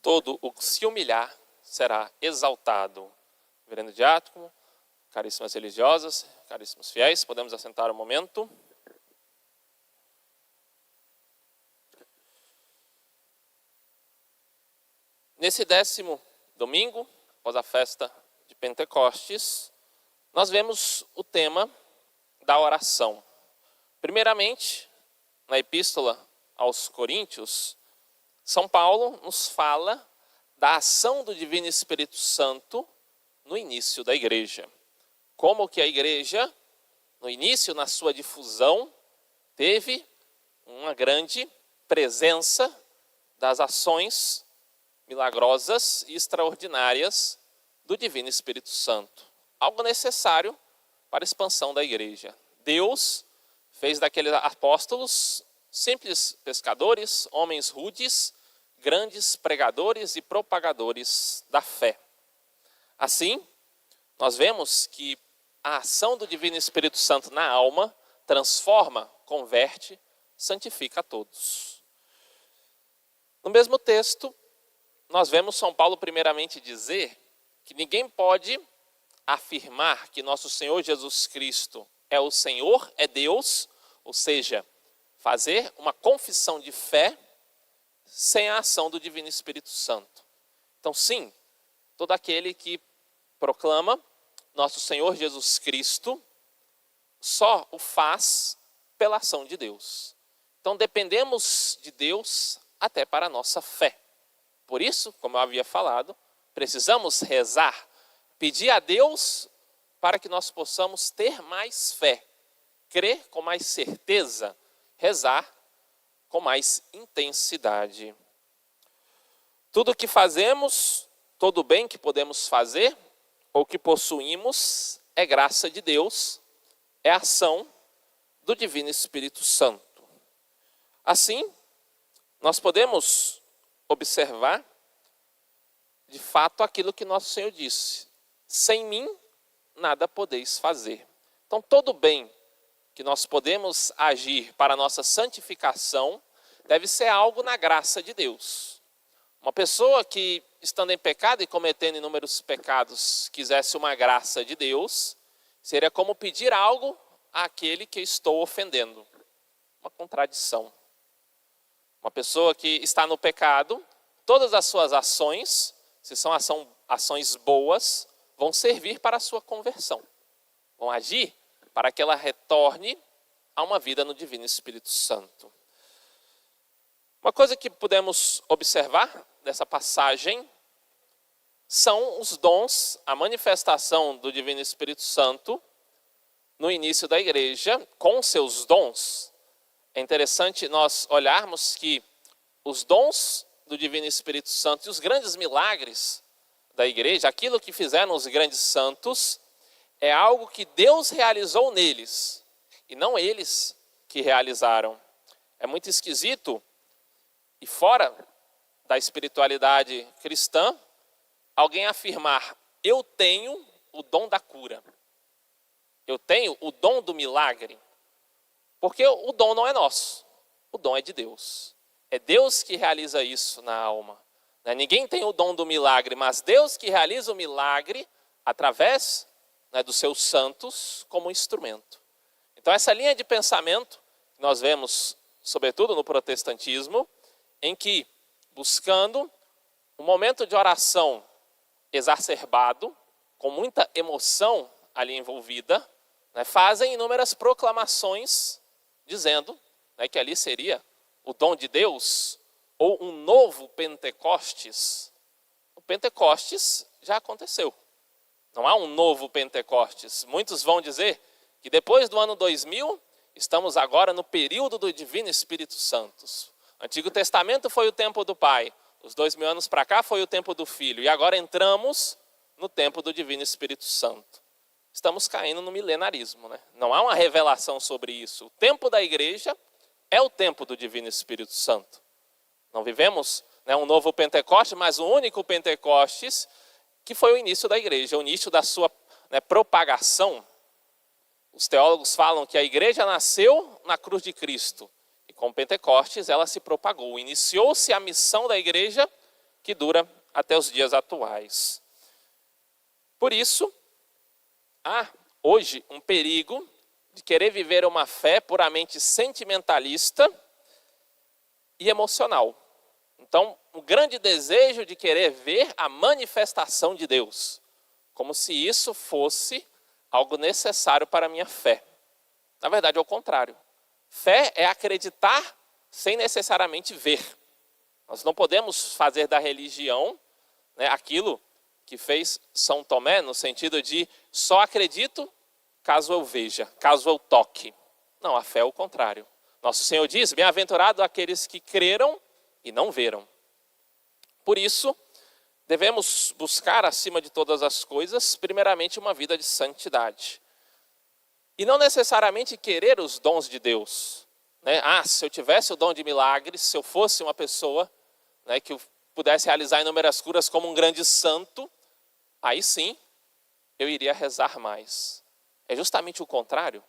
todo o que se humilhar será exaltado. Reverendo diácono, caríssimas religiosas, caríssimos fiéis, podemos assentar um momento. Nesse 10º domingo, após a festa de Pentecostes, nós vemos o tema da oração. Primeiramente, na epístola aos Coríntios, São Paulo nos fala da ação do Divino Espírito Santo no início da igreja. Como que a igreja, no início, na sua difusão, teve uma grande presença das ações milagrosas e extraordinárias do Divino Espírito Santo. Algo necessário para a expansão da igreja. Deus fez daqueles apóstolos simples pescadores, homens rudes, grandes pregadores e propagadores da fé. Assim, nós vemos que a ação do Divino Espírito Santo na alma transforma, converte, santifica a todos. No mesmo texto, nós vemos São Paulo primeiramente dizer que ninguém pode afirmar que nosso Senhor Jesus Cristo é o Senhor, é Deus, ou seja, fazer uma confissão de fé sem a ação do Divino Espírito Santo. Então, sim, todo aquele que proclama nosso Senhor Jesus Cristo só o faz pela ação de Deus. Então, dependemos de Deus até para a nossa fé. Por isso, como eu havia falado, precisamos rezar, pedir a Deus para que nós possamos ter mais fé, crer com mais certeza, rezar com mais intensidade. Tudo o que fazemos, todo o bem que podemos fazer ou que possuímos é graça de Deus, é ação do Divino Espírito Santo. Assim, nós podemos observar de fato aquilo que nosso Senhor disse: sem mim nada podeis fazer. Então todo bem que nós podemos agir para a nossa santificação deve ser algo na graça de Deus. Uma pessoa que, estando em pecado e cometendo inúmeros pecados, quisesse uma graça de Deus, seria como pedir algo àquele que estou ofendendo. Uma contradição. Uma pessoa que está no pecado, todas as suas ações, se são ações boas, vão servir para a sua conversão. Vão agir para que ela retorne a uma vida no Divino Espírito Santo. Uma coisa que podemos observar dessa passagem são os dons, a manifestação do Divino Espírito Santo no início da igreja, com seus dons. É interessante nós olharmos que os dons do Divino Espírito Santo e os grandes milagres da igreja, aquilo que fizeram os grandes santos, é algo que Deus realizou neles, e não eles que realizaram. É muito esquisito, e fora da espiritualidade cristã, alguém afirmar: eu tenho o dom da cura, eu tenho o dom do milagre, porque o dom não é nosso, o dom é de Deus. É Deus que realiza isso na alma. Ninguém tem o dom do milagre, mas Deus que realiza o milagre através dos seus santos como instrumento. Então essa linha de pensamento que nós vemos, sobretudo no protestantismo, em que, buscando um momento de oração exacerbado, com muita emoção ali envolvida, fazem inúmeras proclamações dizendo que ali seria o dom de Deus ou um novo Pentecostes. O Pentecostes já aconteceu. Não há um novo Pentecostes. Muitos vão dizer que depois do ano 2000, estamos agora no período do Divino Espírito Santo. O Antigo Testamento foi o tempo do Pai. Os 2000 anos para cá foi o tempo do Filho. E agora entramos no tempo do Divino Espírito Santo. Estamos caindo no milenarismo. Não há uma revelação sobre isso. O tempo da igreja é o tempo do Divino Espírito Santo. Não vivemos um novo Pentecostes, mas o único Pentecostes que foi o início da igreja, o início da sua propagação. Os teólogos falam que a igreja nasceu na cruz de Cristo. E com Pentecostes ela se propagou. Iniciou-se a missão da igreja que dura até os dias atuais. Por isso, há hoje um perigo de querer viver uma fé puramente sentimentalista e emocional. Então, o grande desejo de querer ver a manifestação de Deus, como se isso fosse algo necessário para a minha fé. Na verdade, é o contrário. Fé é acreditar sem necessariamente ver. Nós não podemos fazer da religião, né, aquilo que fez São Tomé, no sentido de só acredito caso eu veja, caso eu toque. Não, a fé é o contrário. Nosso Senhor diz, bem-aventurado aqueles que creram e não veram. Por isso, devemos buscar, acima de todas as coisas, primeiramente uma vida de santidade. E não necessariamente querer os dons de Deus. Né? Se eu tivesse o dom de milagres, se eu fosse uma pessoa, né, que eu pudesse realizar inúmeras curas como um grande santo, aí sim, eu iria rezar mais. É justamente o contrário.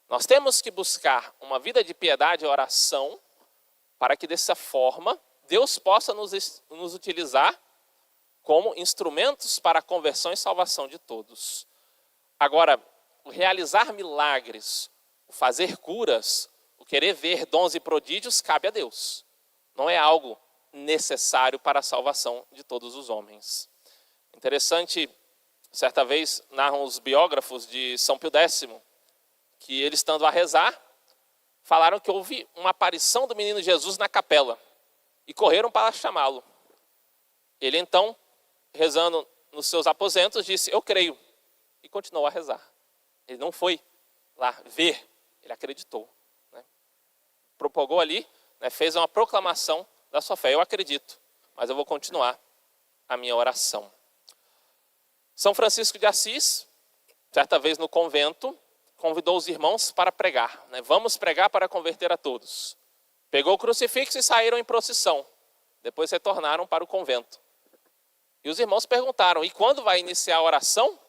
Nós temos que buscar uma vida de piedade e oração para que dessa forma Deus possa nos utilizar como instrumentos para a conversão e salvação de todos. Agora, o realizar milagres, o fazer curas, o querer ver dons e prodígios cabe a Deus. Não é algo necessário para a salvação de todos os homens. Interessante, certa vez narram os biógrafos de São Pio X, que ele estando a rezar, falaram que houve uma aparição do menino Jesus na capela e correram para chamá-lo. Ele então, rezando nos seus aposentos, disse, eu creio, e continuou a rezar. Ele não foi lá ver, ele acreditou. Né? Propagou ali, né, fez uma proclamação da sua fé. Eu acredito, mas eu vou continuar a minha oração. São Francisco de Assis, certa vez no convento, convidou os irmãos para pregar. Né? Vamos pregar para converter a todos. Pegou o crucifixo e saíram em procissão. Depois retornaram para o convento. E os irmãos perguntaram, e quando vai iniciar a oração?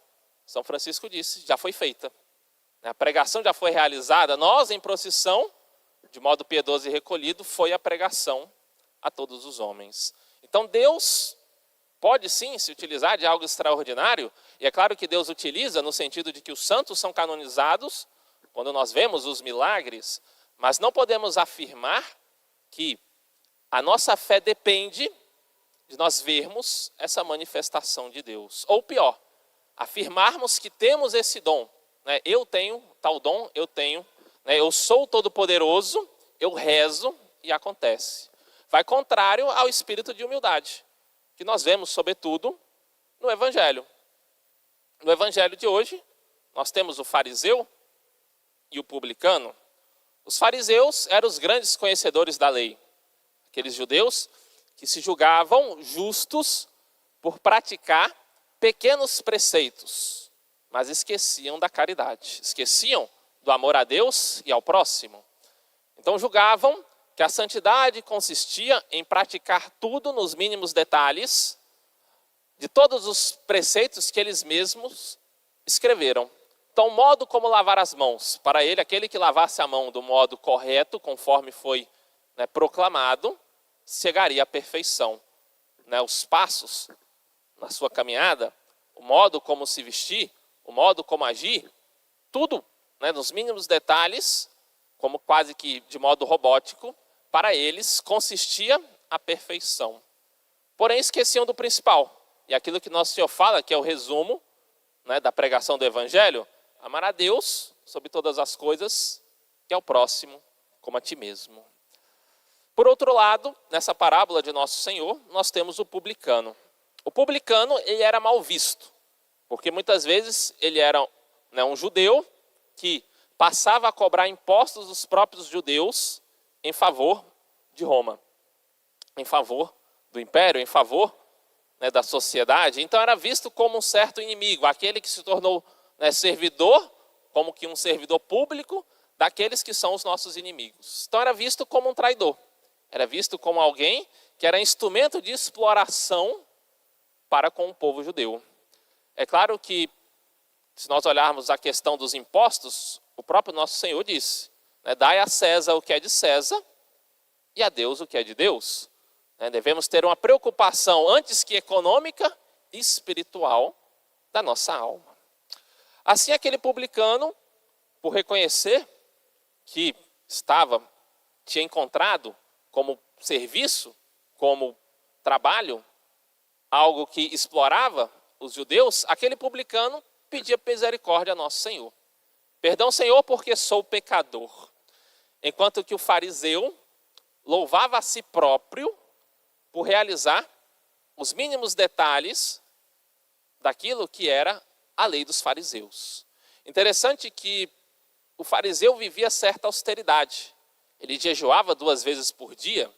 São Francisco disse, já foi feita. A pregação já foi realizada. Nós, em procissão, de modo piedoso e recolhido, foi a pregação a todos os homens. Então Deus pode sim se utilizar de algo extraordinário. E é claro que Deus utiliza no sentido de que os santos são canonizados, quando nós vemos os milagres. Mas não podemos afirmar que a nossa fé depende de nós vermos essa manifestação de Deus. Ou pior, afirmarmos que temos esse dom. Né? Eu tenho tal dom, eu tenho. Né? Eu sou todo-poderoso, eu rezo e acontece. Vai contrário ao espírito de humildade, que nós vemos, sobretudo, no Evangelho. No Evangelho de hoje, nós temos o fariseu e o publicano. Os fariseus eram os grandes conhecedores da lei. Aqueles judeus que se julgavam justos por praticar pequenos preceitos, mas esqueciam da caridade, esqueciam do amor a Deus e ao próximo. Então julgavam que a santidade consistia em praticar tudo nos mínimos detalhes de todos os preceitos que eles mesmos escreveram. Então, o modo como lavar as mãos, para ele, aquele que lavasse a mão do modo correto, conforme foi, né, proclamado, chegaria à perfeição. Né, os passos na sua caminhada, o modo como se vestir, o modo como agir, tudo, né, nos mínimos detalhes, como quase que de modo robótico, para eles consistia a perfeição. Porém, esqueciam do principal. E aquilo que Nosso Senhor fala, que é o resumo, né, da pregação do Evangelho, amar a Deus sobre todas as coisas e ao próximo como a ti mesmo. Por outro lado, nessa parábola de Nosso Senhor, nós temos o publicano. O publicano, ele era mal visto, porque muitas vezes ele era, né, um judeu que passava a cobrar impostos dos próprios judeus em favor de Roma, em favor do império, em favor, né, da sociedade. Então era visto como um certo inimigo, aquele que se tornou, né, servidor, como que um servidor público daqueles que são os nossos inimigos. Então era visto como um traidor, era visto como alguém que era instrumento de exploração para com o povo judeu. É claro que, se nós olharmos a questão dos impostos, o próprio Nosso Senhor disse, né, dai a César o que é de César e a Deus o que é de Deus. Devemos ter uma preocupação, antes que econômica, espiritual da nossa alma. Assim, aquele publicano, por reconhecer que tinha encontrado como serviço, como trabalho, algo que explorava os judeus, aquele publicano pedia misericórdia a nosso Senhor. Perdão, Senhor, porque sou pecador. Enquanto que o fariseu louvava a si próprio por realizar os mínimos detalhes daquilo que era a lei dos fariseus. Interessante que o fariseu vivia certa austeridade. Ele jejuava 2 vezes por dia.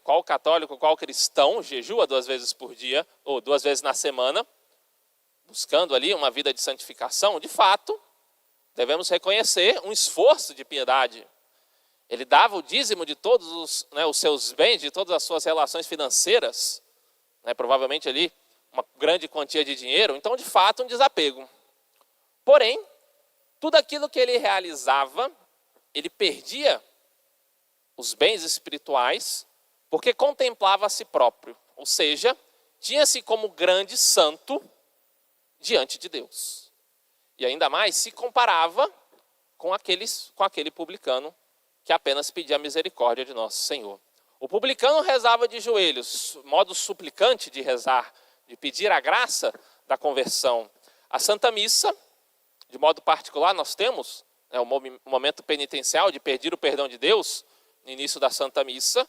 Qual católico, qual cristão jejua 2 vezes por dia, ou 2 vezes na semana, buscando ali uma vida de santificação? De fato, devemos reconhecer um esforço de piedade. Ele dava o dízimo de todos os seus bens, de todas as suas relações financeiras, provavelmente ali uma grande quantia de dinheiro. Então, de fato, um desapego. Porém, tudo aquilo que ele realizava, ele perdia os bens espirituais, porque contemplava a si próprio. Ou seja, tinha-se como grande santo diante de Deus. E ainda mais se comparava com aquele publicano que apenas pedia a misericórdia de nosso Senhor. O publicano rezava de joelhos, modo suplicante de rezar, de pedir a graça da conversão. A Santa Missa, de modo particular, nós temos o momento penitencial de pedir o perdão de Deus no início da Santa Missa,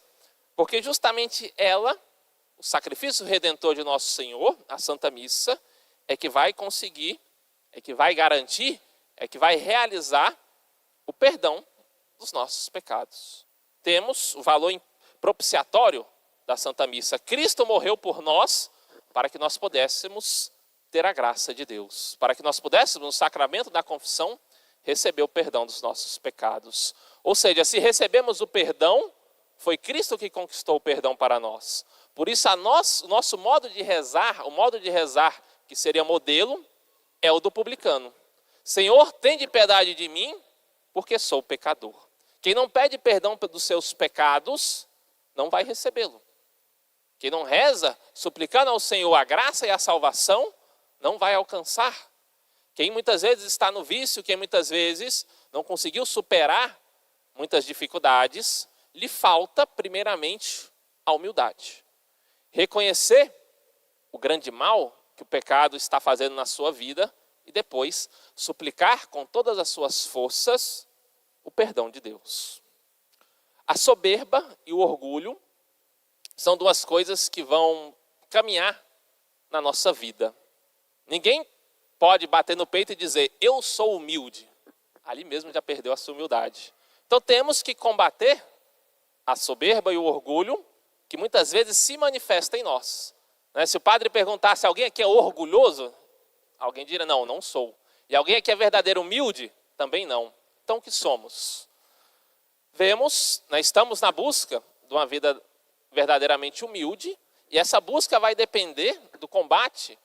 porque justamente ela, o sacrifício redentor de nosso Senhor, a Santa Missa, é que vai conseguir, é que vai garantir, é que vai realizar o perdão dos nossos pecados. Temos o valor propiciatório da Santa Missa. Cristo morreu por nós para que nós pudéssemos ter a graça de Deus, para que nós pudéssemos, no sacramento da confissão, receber o perdão dos nossos pecados. Ou seja, se recebemos o perdão, foi Cristo que conquistou o perdão para nós. Por isso, o nosso modo de rezar, o modo de rezar que seria modelo, é o do publicano. Senhor, tende piedade de mim, porque sou pecador. Quem não pede perdão dos seus pecados, não vai recebê-lo. Quem não reza, suplicando ao Senhor a graça e a salvação, não vai alcançar. Quem muitas vezes está no vício, quem muitas vezes não conseguiu superar muitas dificuldades, lhe falta, primeiramente, a humildade. Reconhecer o grande mal que o pecado está fazendo na sua vida e depois suplicar com todas as suas forças o perdão de Deus. A soberba e o orgulho são 2 coisas que vão caminhar na nossa vida. Ninguém pode bater no peito e dizer, eu sou humilde. Ali mesmo já perdeu a sua humildade. Então temos que combater a soberba e o orgulho, que muitas vezes se manifesta em nós. Se o padre perguntasse, alguém aqui é orgulhoso? Alguém diria, não, não sou. E alguém aqui é verdadeiro humilde? Também não. Então o que somos? Estamos na busca de uma vida verdadeiramente humilde, e essa busca vai depender do combate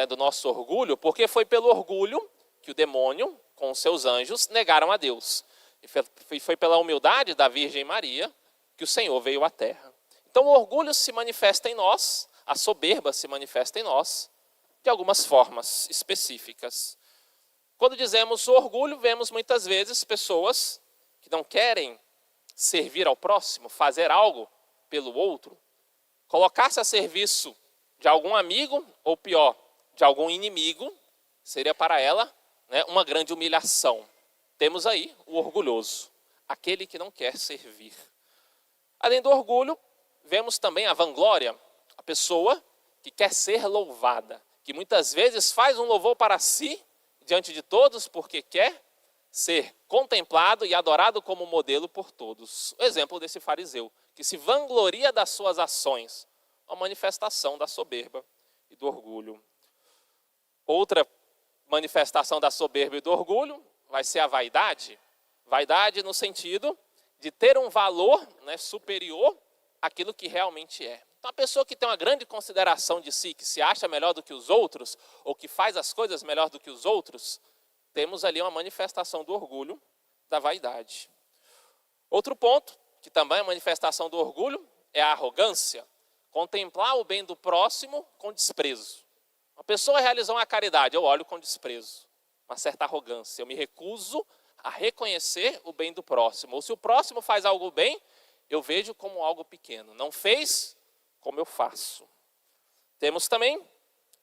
do nosso orgulho, porque foi pelo orgulho que o demônio, com os seus anjos, negaram a Deus. E foi pela humildade da Virgem Maria que o Senhor veio à terra. Então o orgulho se manifesta em nós, a soberba se manifesta em nós, de algumas formas específicas. Quando dizemos orgulho, vemos muitas vezes pessoas que não querem servir ao próximo, fazer algo pelo outro, colocar-se a serviço de algum amigo, ou pior, de algum inimigo, seria para ela uma grande humilhação. Temos aí o orgulhoso, aquele que não quer servir. Além do orgulho, vemos também a vanglória, a pessoa que quer ser louvada, que muitas vezes faz um louvor para si, diante de todos, porque quer ser contemplado e adorado como modelo por todos. O exemplo desse fariseu, que se vangloria das suas ações, uma manifestação da soberba e do orgulho. Outra manifestação da soberba e do orgulho vai ser a vaidade. Vaidade no sentido de ter um valor superior àquilo que realmente é. Então, a pessoa que tem uma grande consideração de si, que se acha melhor do que os outros, ou que faz as coisas melhor do que os outros, temos ali uma manifestação do orgulho, da vaidade. Outro ponto, que também é manifestação do orgulho, é a arrogância. Contemplar o bem do próximo com desprezo. Uma pessoa realizou uma caridade, eu olho com desprezo, uma certa arrogância. Eu me recuso a reconhecer o bem do próximo. Ou se o próximo faz algo bem, eu vejo como algo pequeno. Não fez, como eu faço. Temos também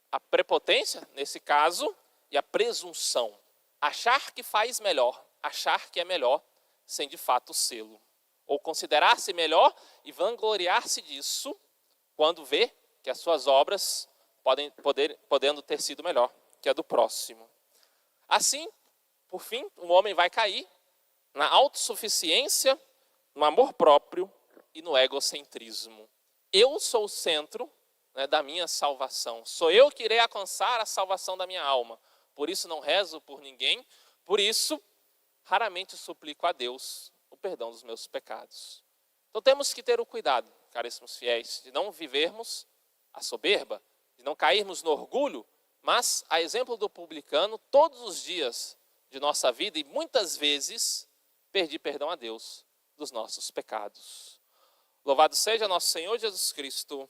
a prepotência, nesse caso, e a presunção. Achar que faz melhor, achar que é melhor, sem de fato sê-lo. Ou considerar-se melhor e vangloriar-se disso, quando vê que as suas obras podendo ter sido melhor que a do próximo. Assim, por fim, o homem vai cair na autossuficiência, no amor próprio e no egocentrismo. Eu sou o centro, né, da minha salvação. Sou eu que irei alcançar a salvação da minha alma. Por isso não rezo por ninguém, por isso raramente suplico a Deus o perdão dos meus pecados. Então temos que ter o cuidado, caríssimos fiéis, de não vivermos a soberba, de não cairmos no orgulho, mas, a exemplo do publicano, todos os dias de nossa vida, e muitas vezes, pedir perdão a Deus dos nossos pecados. Louvado seja nosso Senhor Jesus Cristo.